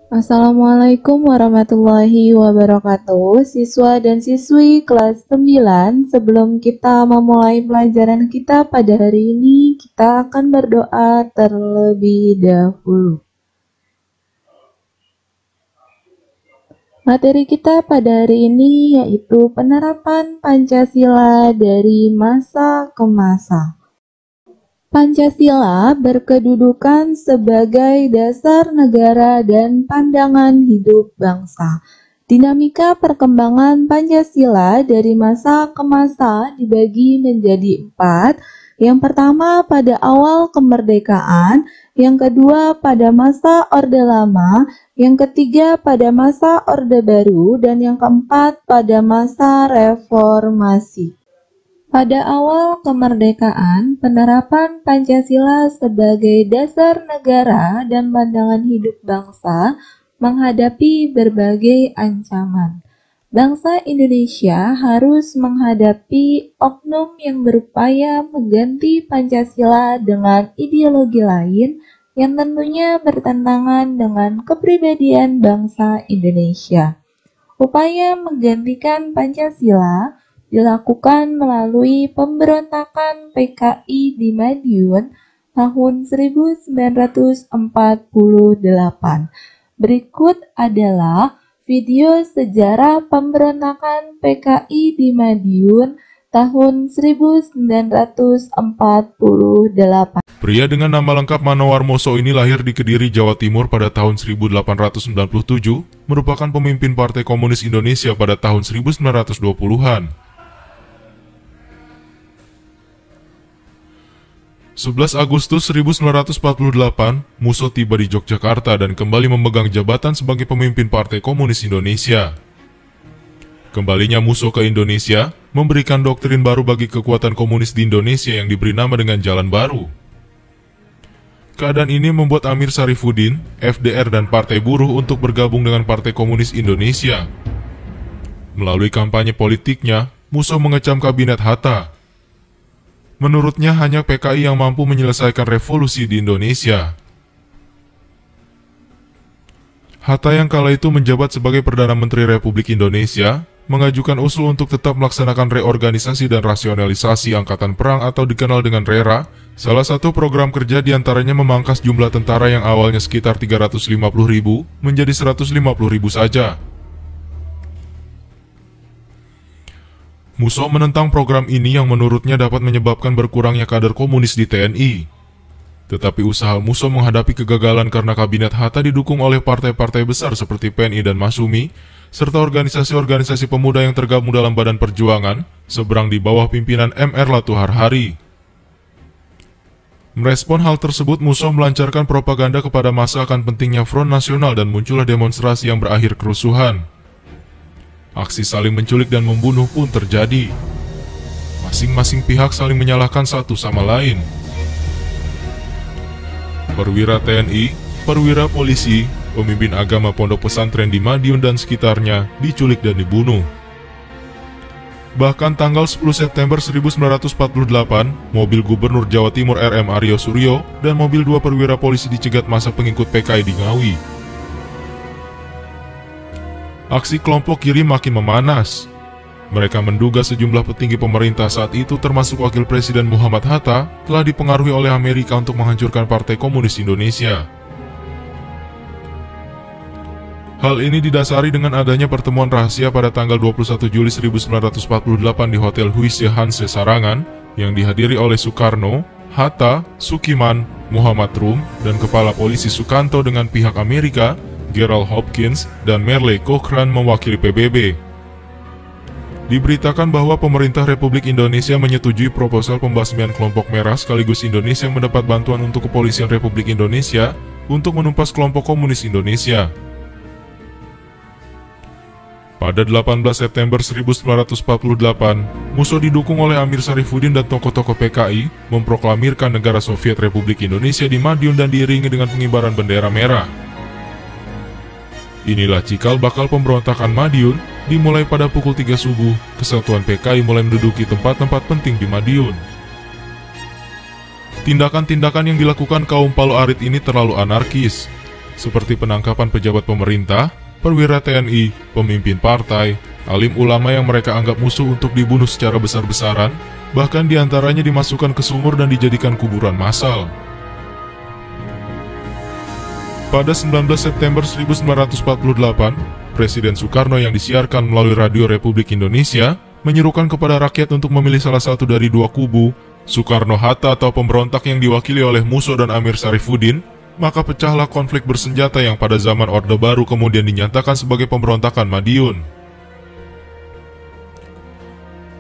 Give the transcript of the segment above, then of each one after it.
Assalamualaikum warahmatullahi wabarakatuh. Siswa dan siswi kelas 9, sebelum kita memulai pelajaran kita pada hari ini, kita akan berdoa terlebih dahulu. Materi kita pada hari ini yaitu penerapan Pancasila dari masa ke masa. Pancasila berkedudukan sebagai dasar negara dan pandangan hidup bangsa. Dinamika perkembangan Pancasila dari masa ke masa dibagi menjadi 4. Yang pertama pada awal kemerdekaan, yang kedua pada masa Orde Lama, yang ketiga pada masa Orde Baru, dan yang keempat pada masa reformasi. Pada awal kemerdekaan, penerapan Pancasila sebagai dasar negara dan pandangan hidup bangsa menghadapi berbagai ancaman. Bangsa Indonesia harus menghadapi oknum yang berupaya mengganti Pancasila dengan ideologi lain yang tentunya bertentangan dengan kepribadian bangsa Indonesia. Upaya menggantikan Pancasila dilakukan melalui pemberontakan PKI di Madiun tahun 1948. Berikut adalah video sejarah pemberontakan PKI di Madiun tahun 1948. Pria dengan nama lengkap Manowarmoso ini lahir di Kediri, Jawa Timur pada tahun 1897, merupakan pemimpin Partai Komunis Indonesia pada tahun 1920-an. 11 Agustus 1948, Musso tiba di Yogyakarta dan kembali memegang jabatan sebagai pemimpin Partai Komunis Indonesia. Kembalinya Musso ke Indonesia memberikan doktrin baru bagi kekuatan komunis di Indonesia yang diberi nama dengan Jalan Baru. Keadaan ini membuat Amir Syarifuddin, FDR dan Partai Buruh untuk bergabung dengan Partai Komunis Indonesia. Melalui kampanye politiknya, Musso mengecam Kabinet Hatta. Menurutnya hanya PKI yang mampu menyelesaikan revolusi di Indonesia. Hatta yang kala itu menjabat sebagai Perdana Menteri Republik Indonesia, mengajukan usul untuk tetap melaksanakan reorganisasi dan rasionalisasi Angkatan Perang atau dikenal dengan RERA. Salah satu program kerja diantaranya memangkas jumlah tentara yang awalnya sekitar 350.000 menjadi 150.000 saja. Musso menentang program ini yang menurutnya dapat menyebabkan berkurangnya kader komunis di TNI. Tetapi usaha Musso menghadapi kegagalan karena Kabinet Hatta didukung oleh partai-partai besar seperti PNI dan Masyumi, serta organisasi-organisasi pemuda yang tergabung dalam Badan Perjuangan, seberang di bawah pimpinan M.R. Latuharhari. Merespon hal tersebut, Musso melancarkan propaganda kepada massa akan pentingnya Front Nasional dan muncullah demonstrasi yang berakhir kerusuhan. Aksi saling menculik dan membunuh pun terjadi. Masing-masing pihak saling menyalahkan satu sama lain. Perwira TNI, perwira polisi, pemimpin agama pondok pesantren di Madiun dan sekitarnya diculik dan dibunuh. Bahkan tanggal 10 September 1948, mobil Gubernur Jawa Timur RM Aryo Suryo dan mobil 2 perwira polisi dicegat massa pengikut PKI di Ngawi. Aksi kelompok kiri makin memanas. Mereka menduga sejumlah petinggi pemerintah saat itu termasuk Wakil Presiden Muhammad Hatta telah dipengaruhi oleh Amerika untuk menghancurkan Partai Komunis Indonesia. Hal ini didasari dengan adanya pertemuan rahasia pada tanggal 21 Juli 1948 di Hotel Huisye Hanse Sarangan yang dihadiri oleh Soekarno, Hatta, Sukiman, Muhammad Rum, dan Kepala Polisi Sukanto dengan pihak Amerika, Gerald Hopkins, dan Merle Cochrane mewakili PBB. Diberitakan bahwa pemerintah Republik Indonesia menyetujui proposal pembasmian kelompok merah sekaligus Indonesia mendapat bantuan untuk Kepolisian Republik Indonesia untuk menumpas kelompok komunis Indonesia. Pada 18 September 1948, Musso didukung oleh Amir Syarifuddin dan tokoh-tokoh PKI memproklamirkan negara Soviet Republik Indonesia di Madiun dan diiringi dengan pengibaran bendera merah. Inilah cikal bakal pemberontakan Madiun. Dimulai pada pukul 3 subuh, kesatuan PKI mulai menduduki tempat-tempat penting di Madiun. Tindakan-tindakan yang dilakukan kaum Palu Arit ini terlalu anarkis. seperti penangkapan pejabat pemerintah, perwira TNI, pemimpin partai, alim ulama yang mereka anggap musuh untuk dibunuh secara besar-besaran, bahkan diantaranya dimasukkan ke sumur dan dijadikan kuburan massal. Pada 19 September 1948, Presiden Soekarno yang disiarkan melalui Radio Republik Indonesia menyerukan kepada rakyat untuk memilih salah satu dari dua kubu, Soekarno-Hatta atau pemberontak yang diwakili oleh Musso dan Amir Syarifuddin, maka pecahlah konflik bersenjata yang pada zaman Orde Baru kemudian dinyatakan sebagai pemberontakan Madiun.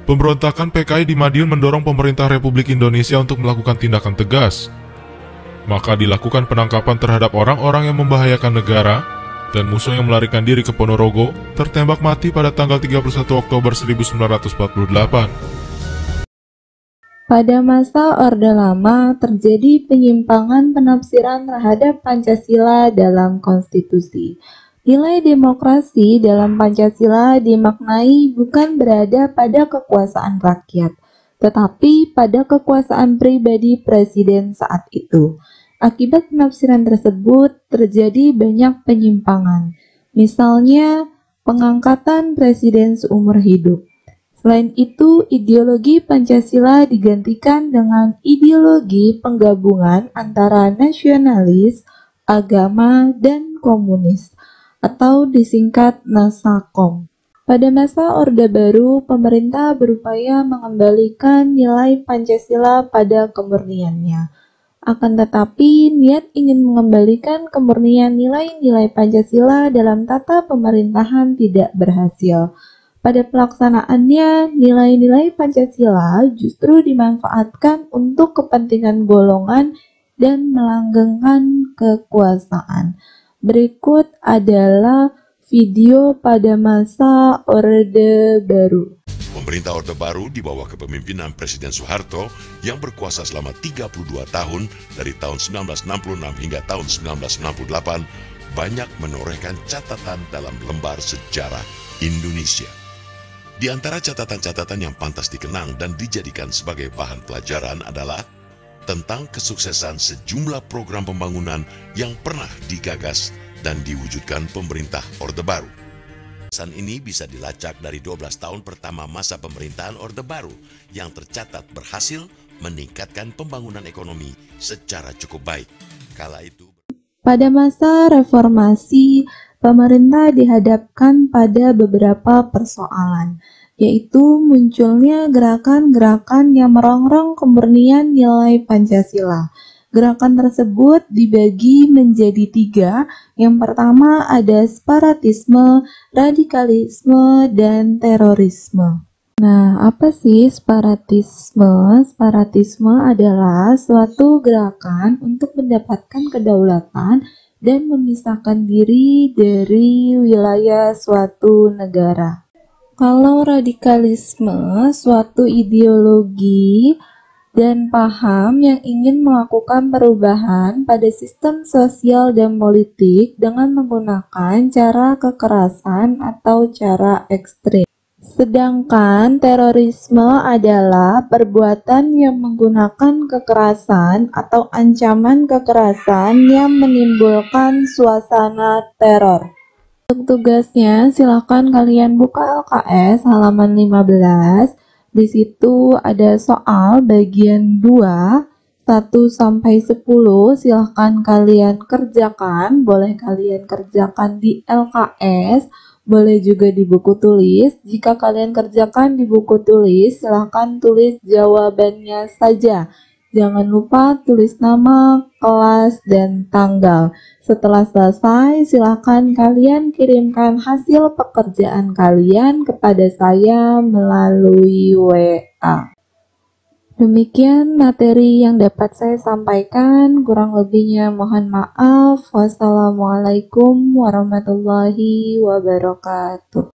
Pemberontakan PKI di Madiun mendorong pemerintah Republik Indonesia untuk melakukan tindakan tegas. Maka dilakukan penangkapan terhadap orang-orang yang membahayakan negara, dan Musso yang melarikan diri ke Ponorogo tertembak mati pada tanggal 31 Oktober 1948. Pada masa Orde Lama terjadi penyimpangan penafsiran terhadap Pancasila dalam konstitusi. Nilai demokrasi dalam Pancasila dimaknai bukan berada pada kekuasaan rakyat, tetapi pada kekuasaan pribadi presiden saat itu. Akibat penafsiran tersebut terjadi banyak penyimpangan, misalnya pengangkatan presiden seumur hidup. Selain itu, ideologi Pancasila digantikan dengan ideologi penggabungan antara nasionalis, agama, dan komunis, atau disingkat Nasakom. Pada masa Orde Baru, pemerintah berupaya mengembalikan nilai Pancasila pada kemurniannya. Akan tetapi, niat ingin mengembalikan kemurnian nilai-nilai Pancasila dalam tata pemerintahan tidak berhasil. Pada pelaksanaannya, nilai-nilai Pancasila justru dimanfaatkan untuk kepentingan golongan dan melanggengkan kekuasaan. Berikut adalah video pada masa Orde Baru. Pemerintah Orde Baru di bawah kepemimpinan Presiden Soeharto yang berkuasa selama 32 tahun dari tahun 1966 hingga tahun 1968 banyak menorehkan catatan dalam lembar sejarah Indonesia. Di antara catatan-catatan yang pantas dikenang dan dijadikan sebagai bahan pelajaran adalah tentang kesuksesan sejumlah program pembangunan yang pernah digagas dan diwujudkan pemerintah Orde Baru. Pesan ini bisa dilacak dari 12 tahun pertama masa pemerintahan Orde Baru yang tercatat berhasil meningkatkan pembangunan ekonomi secara cukup baik. Kala itu, pada masa reformasi, pemerintah dihadapkan pada beberapa persoalan, yaitu munculnya gerakan-gerakan yang merongrong kemurnian nilai Pancasila. Gerakan tersebut dibagi menjadi 3. Yang pertama ada separatisme, radikalisme, dan terorisme. Nah, apa sih separatisme? Separatisme adalah suatu gerakan untuk mendapatkan kedaulatan dan memisahkan diri dari wilayah suatu negara. Kalau radikalisme, suatu ideologi dan paham yang ingin melakukan perubahan pada sistem sosial dan politik dengan menggunakan cara kekerasan atau cara ekstrim. Sedangkan terorisme adalah perbuatan yang menggunakan kekerasan atau ancaman kekerasan yang menimbulkan suasana teror. Untuk tugasnya, silakan kalian buka LKS halaman 15. Di situ ada soal bagian 2, 1-10, silahkan kalian kerjakan, boleh kalian kerjakan di LKS, boleh juga di buku tulis. Jika kalian kerjakan di buku tulis, silahkan tulis jawabannya saja. Jangan lupa tulis nama, kelas, dan tanggal. Setelah selesai, silakan kalian kirimkan hasil pekerjaan kalian kepada saya melalui WA. Demikian materi yang dapat saya sampaikan, kurang lebihnya mohon maaf. Wassalamualaikum warahmatullahi wabarakatuh.